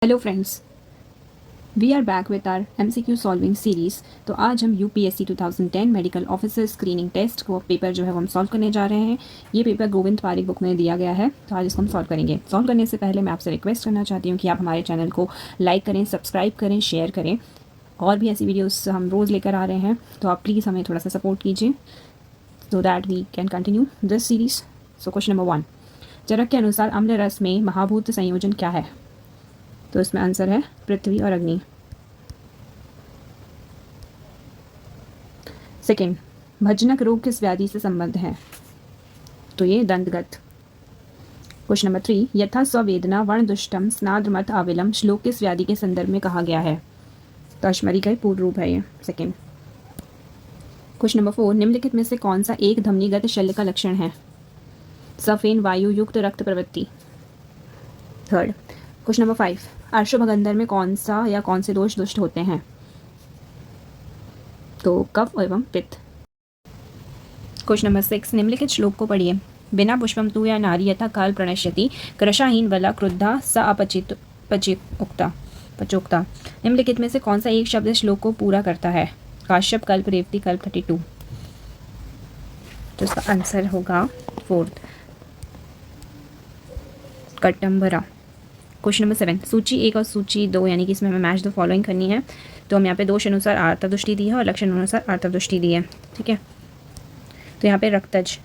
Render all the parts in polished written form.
Hello friends, we are back with our MCQ solving series. तो आज हम UPSC 2010 medical officer screening test को paper जो है वो हम सॉल्व करने जा रहे हैं। ये पेपर गोविंद पारिक बुक में दिया गया है, तो आज इसको हम सॉल्व करेंगे। सॉल्व करने से पहले मैं आपसे रिक्वेस्ट करना चाहती हूँ कि आप हमारे चैनल को लाइक करें, सब्सक्राइब करें, शेयर करें। और भी ऐसी वीडियोज़ हम रोज़ लेकर आ रहे हैं, तो आप प्लीज़ हमें थोड़ा सा सपोर्ट कीजिए so that we can continue this series. So question number 1, Charak के अनुसार अम्ल रस में महाभूत संयोजन क्या है? तो इसमें आंसर है पृथ्वी और अग्नि। सेकेंड, भजनक रोग किस व्याधि से संबद्ध है? तो ये दंतगत। क्वेश्चन नंबर 3, यथा स्ववेदना वर्णदुष्टम स्नाद्रमत आविलम श्लोक किस व्याधि के संदर्भ में कहा गया है? तो अश्मरी का पूर्ण रूप है ये। सेकेंड। क्वेश्चन नंबर 4, निम्नलिखित में से कौन सा एक धमनीगत शल्य का लक्षण है? सफेद वायु युक्त रक्त प्रवृत्ति। थर्ड। क्वेश्चन नंबर 5, अर्शोभगंधर में कौन सा या कौन से दोष दुष्ट होते हैं? तो कफ एवं पित्त। क्वेश्चन नंबर 6, निम्नलिखित श्लोक को पढ़िए। बिना पुष्पम तु या नारी यथा काल प्रणश्यति कृशाहीन बला क्रुद्धा स अपचित पचोक्ता। निम्नलिखित में से कौन सा एक शब्द श्लोक को पूरा करता है? काश्यप, कल्प, रेवती, कल्प 32। तो इसका आंसर होगा फोर्थ, कटम्बरा। क्वेश्चन नंबर 7, सूची 1 और सूची 2 यानी कि इसमें हमें मैच द फॉलोइंग करनी है। तो हम यहाँ पे दोष अनुसार आर्तवदुष्टि दी है और लक्षण अनुसार आर्तवदुष्टि दी है। ठीक है, तो यहाँ पे रक्तज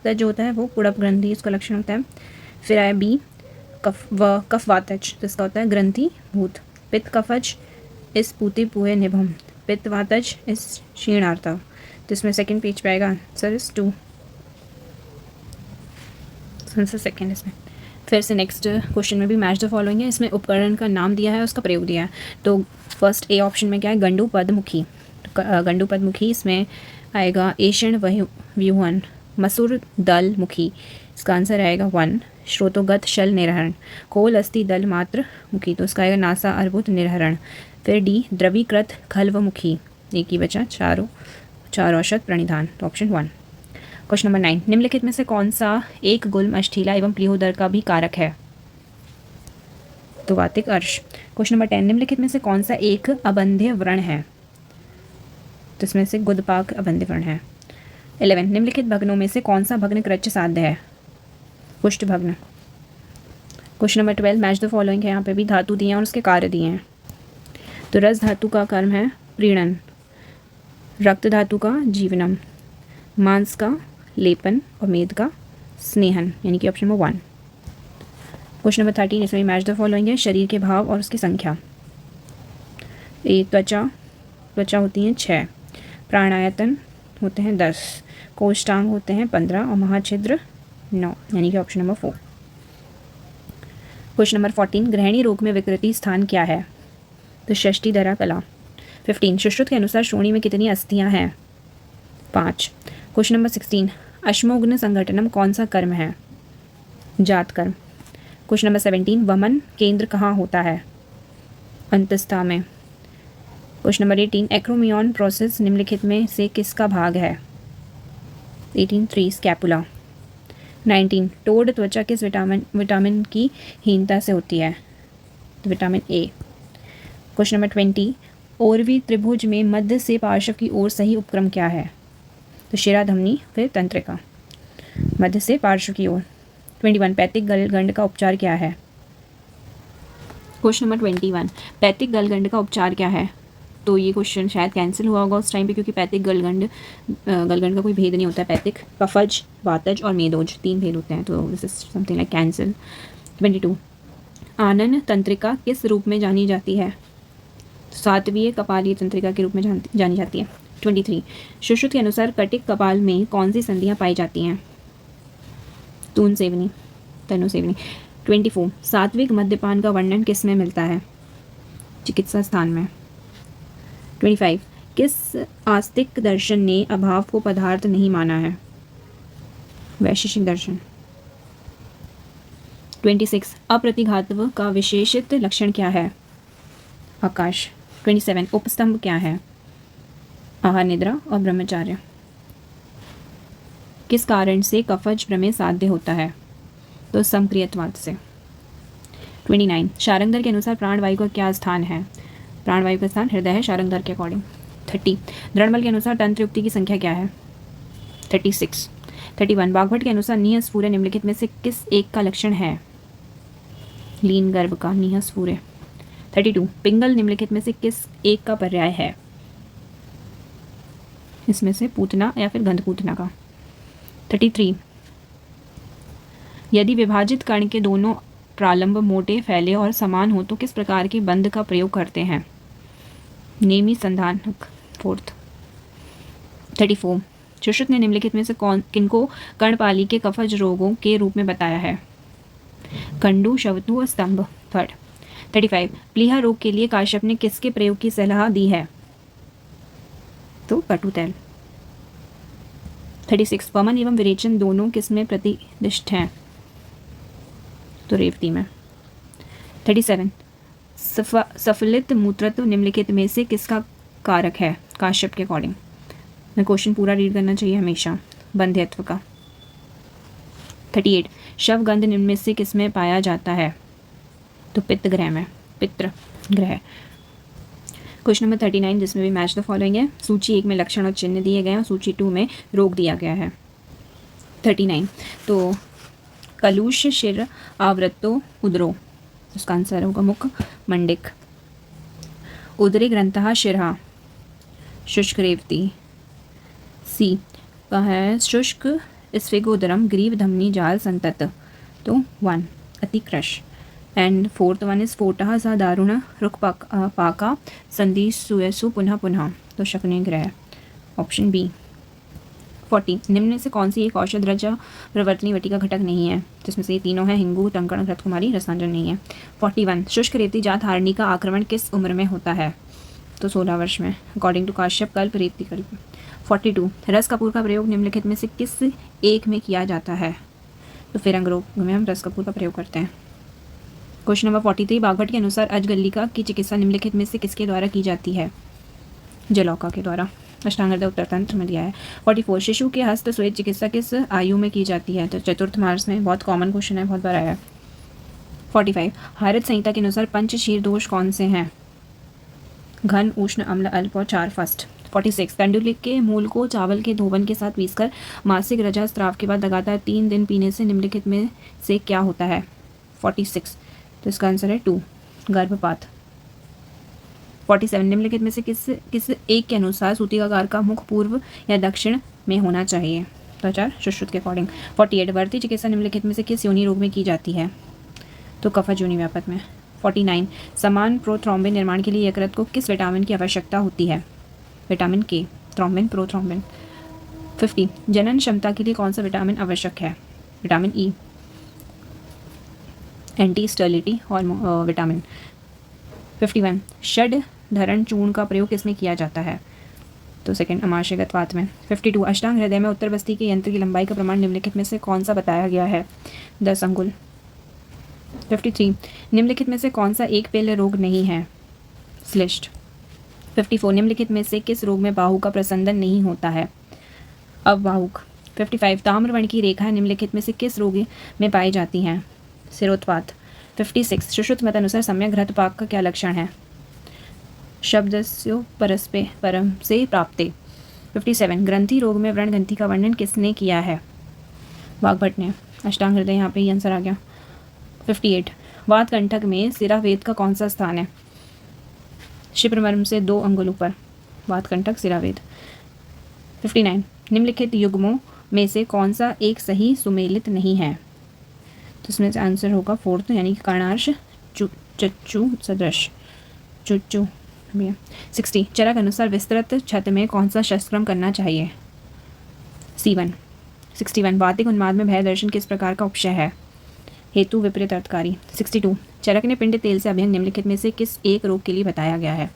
जो होता है वो पुड़प ग्रंथि, इसका लक्षण होता है। फिर आया बी, कफवातज, तो इसका होता है ग्रंथि भूत। पित्त कफज इस पूति पुहे निभम, पित्तवातज इस क्षीणार्ता। तो इसमें सेकेंड पेज पे आएगा आंसर इस 2, आंसर सेकेंड इसमें। फिर से नेक्स्ट क्वेश्चन में भी मैच द फॉलोइंग है। इसमें उपकरण का नाम दिया है, उसका प्रयोग दिया है। तो फर्स्ट ए ऑप्शन में क्या है? गंडू पदमुखी। गंडू पदमुखी इसमें आएगा एषण व्यूहन मसूर दल मुखी, इसका आंसर आएगा 1। श्रोतोगत शल निर्हरण कोल अस्थि दल मात्र मुखी, तो इसका आएगा नासा अर्बुद निर्हरण। फिर डी, द्रवीकृत खल्व मुखी, एक ही बचा, चार औषध प्रणिधान, तो ऑप्शन 1। क्वेश्चन नंबर 9, निम्नलिखित में से कौन सा एक गुल्म अष्ठीला एवं प्लीहोदर का भी कारक है? तो वातिक अर्श। क्वेश्चन नंबर 10, निम्नलिखित में से कौन सा एक अबंध्य व्रण है? तो इसमें से गुदपाक अबंध्य व्रण है। 11, निम्नलिखित भग्नों में से कौन सा भग्न कृच्च साध्य है? पुष्ट भग्न। Question number 12, match the following है। यहाँ पे भी धातु दिए हैं और उसके कार्य दिए हैं। तो रस धातु का कर्म है प्रीणन, रक्त धातु का जीवनम, मांस का लेपन और मेद का स्नेहन, यानी कि ऑप्शन नंबर 1। क्वेश्चन नंबर 13, इसमें मैच द फॉलोइंग है। शरीर के भाव और उसकी संख्या। ए, त्वचा होती हैं 6, प्राणायतन होते हैं 10, कोष्ठांग होते हैं 15 और महाछिद्र 9, यानी कि ऑप्शन नंबर 4। क्वेश्चन नंबर 14, ग्रहणी रोग में विकृति स्थान क्या है? तो षष्ठीधरा कला। 15, सुश्रुत के अनुसार श्रोणी में कितनी अस्थियां हैं? 5। क्वेश्चन नंबर 16, अश्मोग्न संघटनम कौन सा कर्म है? जात कर्म। क्वेश्चन नंबर 17, वमन केंद्र कहाँ होता है? अंतस्था में। क्वेश्चन नंबर 18, एक्रोमियन प्रोसेस निम्नलिखित में से किसका भाग है? 18(3) स्कैपुला। 19, टोड त्वचा किस विटामिन की हीनता से होती है? तो विटामिन ए। क्वेश्चन नंबर 20, ओरवी त्रिभुज में मध्य से पार्श्व की ओर सही उपक्रम क्या है? तो शिरा धमनी फिर तंत्रिका, मध्य से पार्श्व की ओर। 21, पैतिक गलगंड का उपचार क्या है? क्वेश्चन नंबर 21, पैतिक गलगंड का उपचार क्या है? तो ये क्वेश्चन शायद कैंसिल हुआ होगा उस टाइम पे, क्योंकि पैतिक गलगंड का कोई भेद नहीं होता है। पैतिक, कफज, वातज और मेदोज 3 भेद होते हैं, तो this is something like cancel. 22, आनन तंत्रिका किस रूप में जानी जाती है? 7वीं कपालीय तंत्रिका के रूप में जानी जाती है। 23, सुश्रुत के अनुसार कटिक कपाल में कौन सी संधियाँ पाई जाती हैं? तून सेवनी, तनु सेवनी। 24, सात्विक मद्यपान का वर्णन किस में मिलता है? चिकित्सा स्थान में। 25, किस आस्तिक दर्शन ने अभाव को पदार्थ नहीं माना है? वैशेषिक दर्शन। 26, अप्रतिघातव का विशेषित लक्षण क्या है? आकाश। 27, उपस्तंभ क्या है? आहार, निद्रा और ब्रह्मचार्य। किस कारण से कफज प्रमेय साध्य होता है? तो समक्रियत्वाद से। 29 शारंगधर के अनुसार प्राणवायु का क्या स्थान है? प्राणवायु का स्थान हृदय है शारंगधर के अकॉर्डिंग। 30 द्रढ़मल के अनुसार तंत्र युक्ति की संख्या क्या है? 36। 31 बागभट के अनुसार निःस्फूर्य निम्नलिखित में से किस एक का लक्षण है? लीन गर्भ का निःस्फूर्य। 32 पिंगल निम्नलिखित में से किस एक का पर्याय है? इसमें से पूतना या फिर गंधपूतना का। 33 यदि विभाजित कण के दोनों प्रालंब मोटे फैले और समान हो तो किस प्रकार के बंध का प्रयोग करते हैं? नेमी संधानक। 4। 34 सुश्रुत ने निम्नलिखित में से किनको कर्णपाली के कफज रोगों के रूप में बताया है? कंडू, शवतु और स्तंभ। 3rd 35 प्लीहा रोग के लिए काश्यप ने किसके प्रयोग की सलाह दी है? तो कटु तेल। 36 वमन एवं विरेचन दोनों किसमें प्रतिष्ठित हैं? तो रेवती में। 37 सफलित मूत्रत्व निम्नलिखित में से किसका कारक है काश्यप के अकॉर्डिंग? मैं क्वेश्चन पूरा रीड करना चाहिए हमेशा। बंध्यत्व का। 38 शवगंध निम्न में से किसमें पाया जाता है? तो पित्त ग्रह में। पित्र ग्रह। क्वेश्चन नंबर 39 जिसमें भी मैच द फॉलोइंग है। सूची 1 में लक्षण और चिन्ह दिए गए हैं और सूची 2 में रोग दिया गया है। 39 तो कलुष शिर आवृत्तो उदरो, उसका आंसर होगा मुख मंडिक। उदरे ग्रंथः शिरः शुष्क रेवती। सी का है शुष्क स्फिगोदरम ग्रीव धमनी जाल संतत, तो 1 अतिक्रश। एंड 4th वन इज फोटः सा दारुण रुक पाका संधि सुयसु पुनः पुनः, तो शकुनि ग्रह। Option B. 40 निम्न में से कौन सी एक औषध रजा प्रवर्तनी वटी का घटक नहीं है? जिसमें से ये तीनों है हिंगू, तंकण, घृतकुमारी, रसांजन नहीं है। 41 शुष्क रेवती जात हारणी का आक्रमण किस उम्र में होता है? तो 16 वर्ष में अकॉर्डिंग टू काश्यप कल्प रेवती कल्प। 42 रस कपूर का प्रयोग निम्नलिखित में से किस एक में किया जाता है? तो फिरंग रोग में हम रस कपूर का प्रयोग करते हैं। क्वेश्चन नंबर 43 बागभट के अनुसार अजगल्लिका की चिकित्सा निम्नलिखित में से किसके द्वारा की जाती है? जलौका के द्वारा। अष्टांग हृदय उत्तर तंत्र में दिया है। 44 शिशु के हस्त स्वेद चिकित्सा किस आयु में की जाती है? तो चतुर्थ मार्च में। बहुत कॉमन क्वेश्चन है, बहुत बार आया है। 45 हरित संहिता के अनुसार पंचशीर दोष कौन से हैं? घन, उष्ण, अम्ल, अल्प और 4 फस्ट। 46 तंडुलिक के मूल को चावल के धोवन के साथ पीसकर मासिक रजस्राव के बाद लगातार 3 दिन पीने से निम्नलिखित में से क्या होता है? 46 तो इसका आंसर है 2 गर्भपात। 47 निम्नलिखित में से किस एक के अनुसार सूतिकागार का मुख पूर्व या दक्षिण में होना चाहिए? तो 4 सुश्रुत के अकॉर्डिंग। 48 वर्ती चिकित्सा निम्नलिखित में से किस योनि रोग में की जाती है? तो कफज योनि व्यापक में। 49 समान प्रोथ्रोम्बिन निर्माण के लिए यकृत को किस विटामिन की आवश्यकता होती है? विटामिन के, थ्रोम्बिन, प्रोथ्रोम्बिन। 50 जनन क्षमता के लिए कौन सा विटामिन आवश्यक है? विटामिन ई, एंटी स्टर्लिटी और विटामिन। 51 षड धरण चूर्ण का प्रयोग किसमें किया जाता है? तो सेकंड अमाशयगत वात में। 52 अष्टांग हृदय में उत्तर बस्ती के यंत्र की लंबाई का प्रमाण निम्नलिखित में से कौन सा बताया गया है? 10 अंगुल। 53 निम्नलिखित में से कौन सा एक पेले रोग नहीं है? श्लिष्ट। 54 निम्नलिखित में से किस रोग में बाहु का प्रसंदन नहीं होता है? अवबाहुक। 55 ताम्रवर्ण की रेखा निम्नलिखित में से किस रोग में पाई जाती हैं? सिरोत्पात। 56 सुश्रुत मत अनुसार सम्यक घृतपाक का क्या लक्षण है? शब्दस्यो परस्पे परम से प्राप्ते। 57 ग्रंथि रोग में व्रण ग्रंथि का वर्णन किसने किया है? बागभट ने। अष्टांग हृदय यहाँ पे ही आंसर आ गया। 58 वात कंठक में सिरावेद का कौन सा स्थान है? शिप्रमर्म से 2 अंगुल ऊपर, वात कंठक सिरावेद। 59 निम्नलिखित युग्मों में से कौन सा एक सही सुमेलित नहीं है? तो इसमें से आंसर होगा 4th यानी कि कर्णार्श चच्चू सदृश चुच्चू। 60 चरक अनुसार विस्तृत छत में कौन सा शस्त्रम करना चाहिए? C1। 61 वातिक उन्माद में भय दर्शन किस प्रकार का उपशय है? हेतु विपरीत अर्थकारी। 62 चरक ने पिंड तेल से अभिन्न निम्नलिखित में से किस एक रोग के लिए बताया गया है?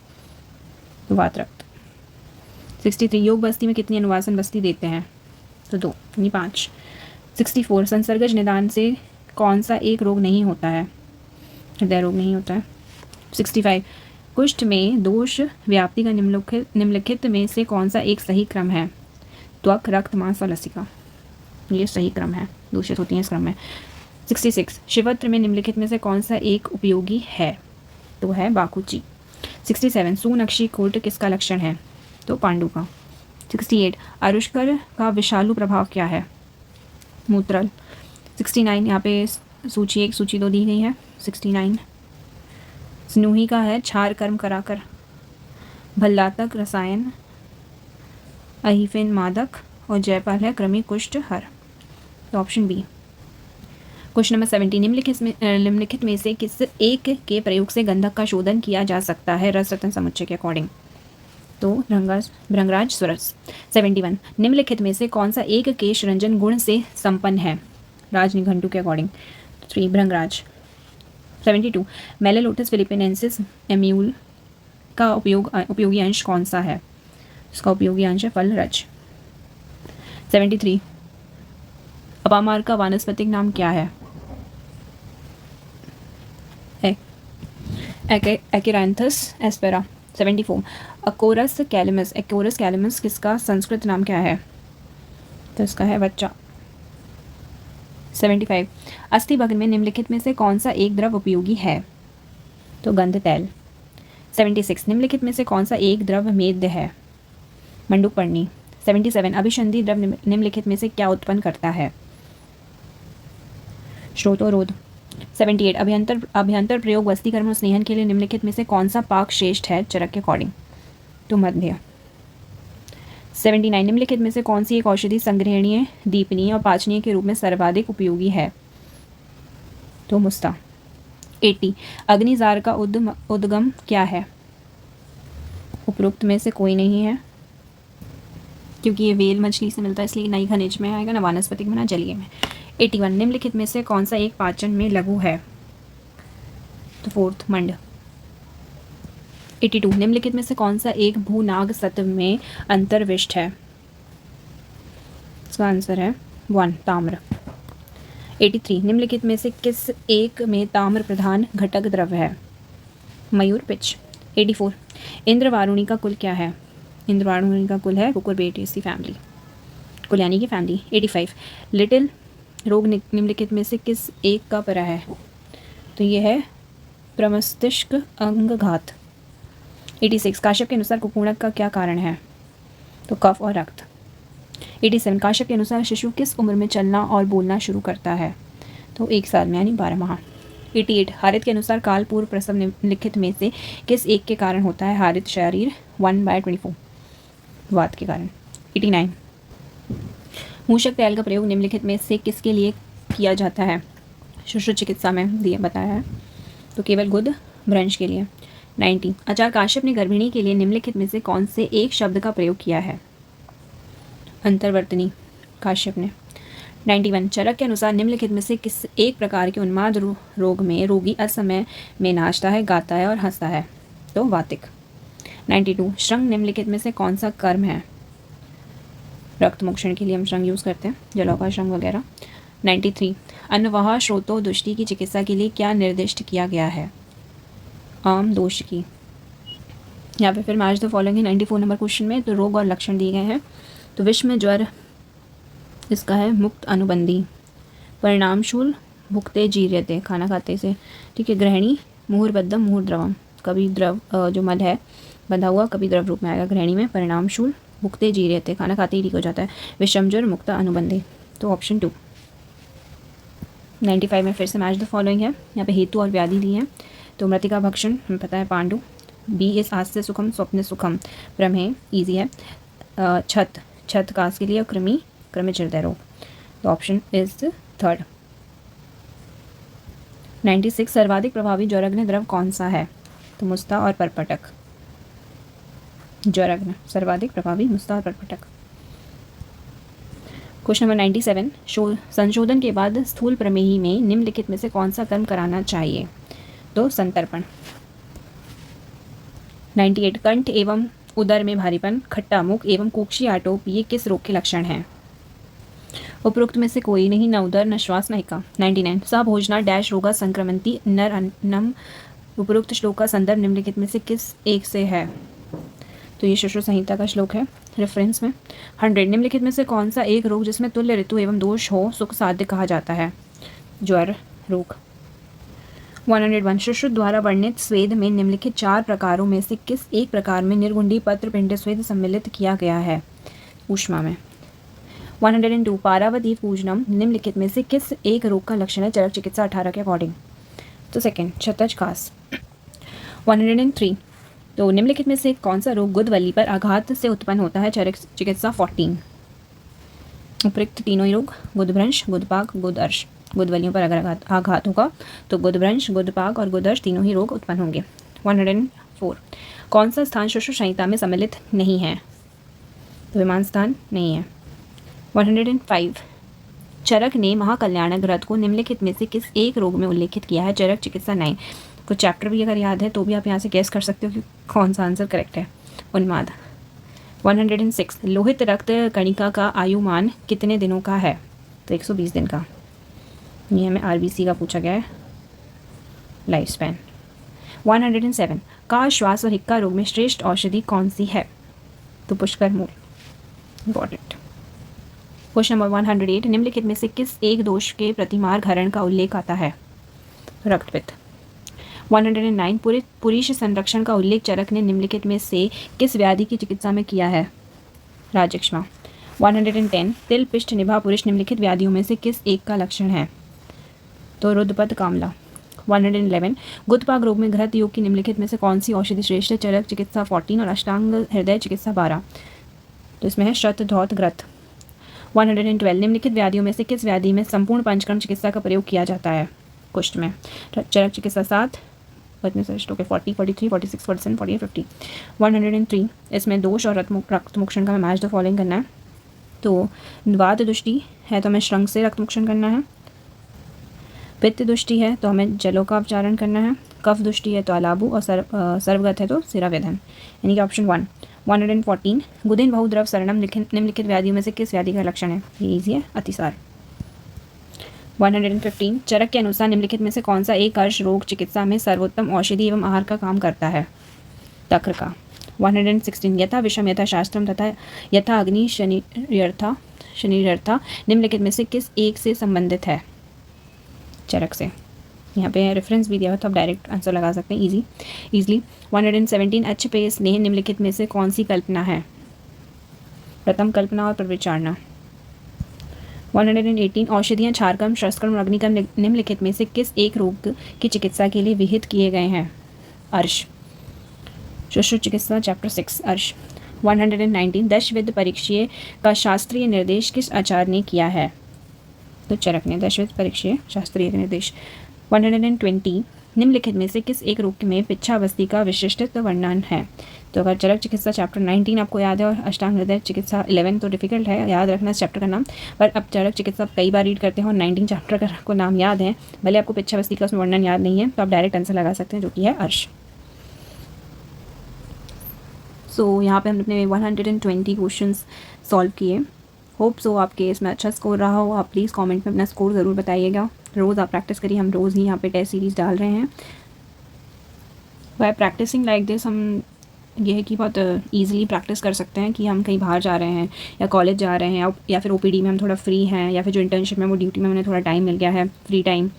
तो वात रक्त। 63 योग बस्ती में कितनी अनुवासन बस्ती देते हैं? तो 2 यानी 5। 64 संसर्गज निदान से कौन सा एक रोग नहीं होता है? हृदय रोग नहीं होता है। 65 कुष्ठ में दोष व्याप्ति का निम्नलिखित में से कौन सा एक सही क्रम है? त्वक, रक्त, मांस और लसिका, ये सही क्रम है, दूषित होती है इस क्रम में। 66 शिवत्र में निम्नलिखित में से कौन सा एक उपयोगी है? तो है बाकुची। 67 सुनक्षी कोट किसका लक्षण है? तो पांडु का। 68 आरुष्कर का विषालु प्रभाव क्या है? मूत्रल। 69 यहाँ पे सूची 1 सूची 2 दी गई है। 69 स्नूही का है क्षार कर्म कराकर, भल्लातक रसायन, अहिफिन मादक और जयपाल है कृमि कुष्ठ हर। तो ऑप्शन बी। क्वेश्चन नंबर 70 निम्नलिखित में से किस एक के प्रयोग से गंधक का शोधन किया जा सकता है रस रत्न समुच्चय के अकॉर्डिंग? तो भृंगराज सुरस। 71 निम्नलिखित में से कौन सा एक केश रंजन गुण से संपन्न है राजनिघंटु के अकॉर्डिंग? 3 भृंगराज। 72 मेलेलोटस फिलिपिनेंसिस एम्यूल का उपयोगी अंश कौन सा है? इसका उपयोगी अंश है फल रज। 73 अपामार का वानस्पतिक नाम क्या है? एक्रांथस एस्पेरा। 74 अकोरस कैलिमस किसका संस्कृत नाम क्या है? तो इसका है बच्चा। 75 अस्थि भग्न में निम्नलिखित में से कौन सा एक द्रव उपयोगी है? तो गंध तैल। 76 निम्नलिखित में से कौन सा एक द्रव मेद्य है? मंडूकपर्णी। 77 अभिसंधि द्रव निम्नलिखित में से क्या उत्पन्न करता है? श्रोतोरोध। 78 अभ्यंतर प्रयोग वस्तीकरण और स्नेहन के लिए निम्नलिखित में से कौन सा पाक श्रेष्ठ है चरक के अकॉर्डिंग? तो मध्य। 79 निम्नलिखित में से कौन सी एक औषधि संग्रहणीय, दीपनीय और पाचनीय के रूप में सर्वाधिक उपयोगी है? तो मुस्ता। 80 अग्निजार का उद्गम क्या है? उपरोक्त में से कोई नहीं है क्योंकि ये वेल मछली से मिलता है, इसलिए नई खनिज में आएगा, ना वानस्पतिक में ना जलीय में। 81 निम्नलिखित में से कौन सा एक पाचन में लघु है? तो फोर्थ मंड। 82 निम्नलिखित में से कौन सा एक भूनाग सत्व में अंतर्विष्ट है? इसका आंसर है 1 ताम्र। 83 निम्नलिखित में से किस एक में ताम्र प्रधान घटक द्रव्य है? मयूर पिच। 84 इंद्रवारुणी का कुल क्या है? इंद्रवारुणी का कुल है कुकुरबिटेसी फैमिली, कुलयानी की फैमिली। 85 लिटिल रोग निम्नलिखित में से किस एक का परा है? तो ये है प्रमस्तिष्क अंगघात। 86 काश्यप के अनुसार कुकुणक का क्या कारण है? तो कफ और रक्त। 87 काश्यप के अनुसार शिशु किस उम्र में चलना और बोलना शुरू करता है? तो 1 साल में, यानी 12 माह। 88 हारित के अनुसार काल पूर्व प्रसव निम्नलिखित में से किस एक के कारण होता है? हारित शरीर 1/24 वात के कारण। 89 मूषक तेल का प्रयोग निम्नलिखित में से किसके लिए किया जाता है? शुश्रुत चिकित्सा में दिया बताया है, तो केवल गुद भ्रंश के लिए। 90 आचार्य काश्यप ने गर्भिणी के लिए निम्नलिखित में से कौन से एक शब्द का प्रयोग किया है? अंतर्वर्तनी काश्यप ने। 91 चरक के अनुसार निम्नलिखित में से किस एक प्रकार के उन्माद रोग में रोगी असमय में नाचता है, गाता है और हंसता है? तो वातिक। 92 श्रृंग निम्नलिखित में से कौन सा कर्म है? रक्त मोक्षण के लिए हम श्रृंग यूज़ करते हैं, जलौका श्रृंग वगैरह। 93 अनवहा श्रोतो दुष्टि की चिकित्सा के लिए क्या निर्दिष्ट किया गया है? आम दोष की। यहाँ पे फिर मैच द फॉलोइंग है 94 नंबर क्वेश्चन में। तो रोग और लक्षण दिए गए हैं। तो विश्व में ज्वर इसका है मुक्त अनुबंधी, परिणामशूल भुक्ते जीर्यते खाना खाते से, ठीक है। ग्रहणी मुहुर्बद्धम मुहुर्द्रवम, कभी द्रव जो मल है बंधा हुआ कभी द्रव रूप में आएगा ग्रहणी में। परिणामशूल भुक्ते जीर्यते खाना खाते ही ठीक हो जाता है। विषमज्वर मुक्त अनुबंधी, तो ऑप्शन 2। 95 में फिर से मैच द फॉलोइंग है। यहाँ पे हेतु और व्याधि दी है। तो मृतिका भक्षण हमें पता है पांडु। बी इस हास्य सुखम स्वप्न सुखम प्रमेय ईजी है। छत कास के लिए कृमि चिरदय रोग, तो ऑप्शन इज 3rd। 96 सर्वाधिक प्रभावी ज्वरग्न द्रव कौन सा है? तो मुस्ता और परपटक। ज्वरग्न सर्वाधिक प्रभावी मुस्ता और परपटक। क्वेश्चन नंबर 97 संशोधन के बाद स्थूल प्रमेही में निम्नलिखित में से कौन सा कर्म कराना चाहिए? तो संतर्पण। 98 कंठ एवं उदर में भारीपन, खट्टा मुख एवं कुक्षी आटोप ये किस रोग के लक्षण हैं? उपरोक्त में से कोई नहीं, न उदर न श्वास न हिक्का। 99 सहभोजना डैश रोगा संक्रमंती नर अन्नम उपरोक्त श्लोक का संदर्भ निम्नलिखित में से किस एक से है? तो ये सुश्रुत संहिता का श्लोक है रेफरेंस में। 100 निम्नलिखित में से कौन सा एक रोग जिसमें तुल्य ऋतु एवं दोष हो सुख साध्य कहा जाता है? ज्वर, रोग। 101 सुश्रुत द्वारा वर्णित स्वेद में निम्नलिखित 4 प्रकारों में से किस एक प्रकार में निर्गुंडी पत्र पिंड स्वेद सम्मिलित किया गया है? ऊष्मा में। 102 पारावती पूजनम निम्नलिखित में से किस एक रोग का लक्षण है चरक चिकित्सा 18 के अकॉर्डिंग? तो सेकेंड छत्तज खास। 103 तो निम्नलिखित में से कौन सा रोग गुदवली पर आघात से उत्पन्न होता है चरक चिकित्सा 14? उपयुक्त तीनों ही रोग गुदभ्रंश, गुदपाक, गुदअर्श। गुदवलियों पर अगर आघात होगा तो गुदभ्रंश, गुदपाक और गुदअर्श तीनों ही रोग उत्पन्न होंगे। 104 कौन सा स्थान सुश्रुत संहिता में सम्मिलित नहीं है? तो विमान स्थान नहीं है। 105 चरक ने महाकल्याणक ग्रंथ को निम्नलिखित में से किस एक रोग में उल्लेखित किया है? चरक चिकित्सा 9। कुछ चैप्टर भी अगर याद है तो भी आप यहाँ से गेस कर सकते हो कि कौन सा आंसर करेक्ट है। उन्माद। 106 लोहित रक्त कणिका का आयुमान कितने दिनों का है? तो 120 दिन का। ये हमें आरबीसी का पूछा गया है, लाइफ स्पैन। 107 का श्वास और हिक्का रोग में श्रेष्ठ औषधि कौन सी है? तो पुष्कर मूल। इंपॉर्टेंट। क्वेश्चन नंबर 108 निम्नलिखित में से किस एक दोष के प्रतिमार्ग हरण का उल्लेख आता है? रक्तपित्त। 109 पुरुष संरक्षण का उल्लेख चरक ने निम्नलिखित में से किस व्याधि की चिकित्सा में किया है? राजक्षमा। 110 तिल पिष्ट निभा पुरुष निम्नलिखित व्याधियों में से किस एक का लक्षण है? तो रुद्रपद कामला। 111 गुदपाक रोग में घृत योग की निम्नलिखित में से कौन सी औषधि श्रेष्ठ है? चरक चिकित्सा 14 और अष्टांग हृदय चिकित्सा 12। तो इसमें है शत धौत घृत। 112 निम्नलिखित व्याधियों में से किस व्याधि में संपूर्ण पंचकर्म चिकित्सा का प्रयोग किया जाता है? कुष्ठ में। चरक चिकित्सा 7 40, 43, 46, 47, 48, 50। 103 इसमें दोष और रक्त मोक्षण का हमें मैच द फॉलोइंग करना है। तो वात दुष्टि है तो हमें श्रृंग से रक्त मोक्षण करना है। पित्त दुष्टि है तो हमें जलों का उपचारण करना है। कफ दुष्टि है तो अलाबू और सर्वगत है तो सिरावेदन, यानी कि ऑप्शन 1। 114 गुदिन बहुद्रव शरणम निम्नलिखित व्याधियों में से किस व्याधि का लक्षण है? ये इजी है, अतिसार। 115 चरक के अनुसार निम्नलिखित में से कौन सा एक अर्श रोग चिकित्सा में सर्वोत्तम औषधि एवं आहार का काम करता है? तक्र का। 116 यथा विषम यथा शास्त्रम तथा यथा अग्नि शनिर्यर्था निम्नलिखित में से किस एक से संबंधित है? चरक से। यहाँ पे रेफरेंस भी दिया हुआ तो आप डायरेक्ट आंसर लगा सकते हैं इजीली। 117 अच्छ पे स्नेह निम्नलिखित में से कौन सी कल्पना है? प्रथम कल्पना और प्रविचारणा। 118 औषधियाँ क्षारकर्म, शस्त्रकर्म और अग्निकर्म निम्नलिखित में से किस एक रोग की चिकित्सा के लिए विहित किए गए हैं? अर्श। सुश्रुत चिकित्सा चैप्टर 6 अर्श। 119 दशविध परीक्षीय का शास्त्रीय निर्देश किस आचार्य ने किया है? तो चरक ने। दशविध परीक्षीय शास्त्रीय निर्देश। 120 निम्नलिखित में से किस एक रोग में पिच्छावस्थी का विशिष्ट वर्णन है? तो अगर चरक चिकित्सा चैप्टर 19 आपको याद है और अष्टांग हृदय चिकित्सा 11 तो डिफिकल्ट है याद रखना इस चैप्टर का नाम, पर अब चरक चिकित्सा कई बार रीड करते हैं और 19 चैप्टर का को नाम याद है, भले आपको पिच्छावस्थी का उसमें वर्णन याद नहीं है तो आप डायरेक्ट आंसर लगा सकते हैं जो कि है अर्श। सो यहाँ पे हमने अपने 120 क्वेश्चंस सॉल्व किए। होप सो आपके इसमें अच्छा स्कोर रहा हो। आप प्लीज़ कमेंट में अपना स्कोर ज़रूर बताइएगा। रोज़ आप प्रैक्टिस करिए, हम रोज़ ही यहाँ पे टेस्ट सीरीज़ डाल रहे हैं। बाय प्रैक्टिसिंग लाइक दिस हम ये है कि बहुत ईजिली प्रैक्टिस कर सकते हैं कि हम कहीं बाहर जा रहे हैं या कॉलेज जा रहे हैं या फिर ओपीडी में हम थोड़ा फ्री हैं या फिर जो इंटर्नशिप में वो ड्यूटी में हमें थोड़ा टाइम मिल गया है फ्री टाइम,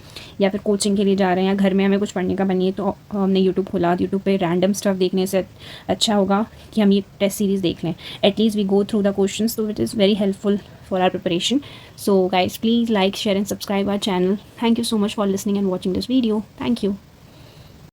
या फिर कोचिंग के लिए जा रहे हैं या घर में हमें कुछ पढ़ने का बनी है तो हमने यूट्यूब खोला। यूट्यूब पे रैंडम स्टफ देखने से अच्छा होगा कि हम ये टेस्ट सीरीज़ देख लें। At least we go through the question, so it is very helpful for our preparation. So guys, please like, share and subscribe our channel. Thank you so much for listening and watching this video. Thank you.